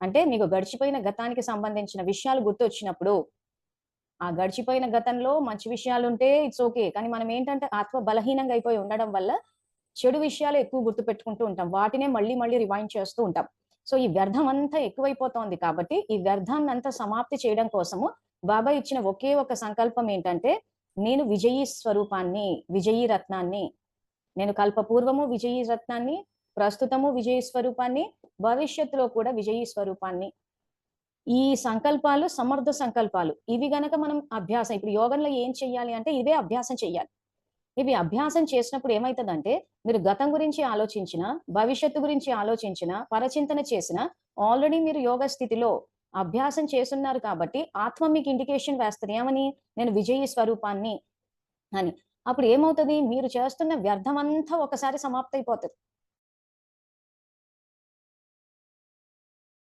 అంటే మీకు గడిచిపోయిన గతానికి సంబంధించిన విషయాలు గుర్తొచ్చినప్పుడు, ఆ గడిచిపోయిన గతంలో మంచి విషయాలుంటే ఇట్స్ ఓకే. కానీ మనం ఏంటంటే ఆత్మ బలహీనంగా అయిపోయి ఉండడం వల్ల చెడు విషయాలు ఎక్కువ గుర్తుపెట్టుకుంటూ ఉంటాం. వాటినే మళ్ళీ మళ్ళీ రివైండ్ చేస్తూ ఉంటాం. సో, ఈ వ్యర్థం అంతా ఎక్కువైపోతోంది కాబట్టి, ఈ వ్యర్థాన్నంతా సమాప్తి చేయడం కోసము బాబా ఇచ్చిన ఒకే ఒక సంకల్పం ఏంటంటే, నేను విజయీ స్వరూపాన్ని, విజయీ రత్నాన్ని, నేను కల్పపూర్వము విజయీ రత్నాన్ని, ప్రస్తుతము విజయీ స్వరూపాన్ని, భవిష్యత్తులో కూడా విజయీ స్వరూపాన్ని. ఈ సంకల్పాలు సమర్థ సంకల్పాలు. ఇవి గనక మనం అభ్యాసం ఇప్పుడు యోగంలో ఏం చెయ్యాలి అంటే ఇవే అభ్యాసం చెయ్యాలి. ఇవి అభ్యాసం చేసినప్పుడు ఏమైతదంటే, మీరు గతం గురించి ఆలోచించినా, భవిష్యత్తు గురించి ఆలోచించినా, పరచింతన చేసినా, ఆల్రెడీ మీరు యోగ స్థితిలో అభ్యాసం చేసున్నారు కాబట్టి, ఆత్మ మీకు ఇండికేషన్ వేస్తది. ఏమని? నేను విజయీ స్వరూపాన్ని అని. అప్పుడు ఏమవుతది? మీరు చేస్తున్న వ్యర్థమంతా ఒకసారి సమాప్తయిపోతది.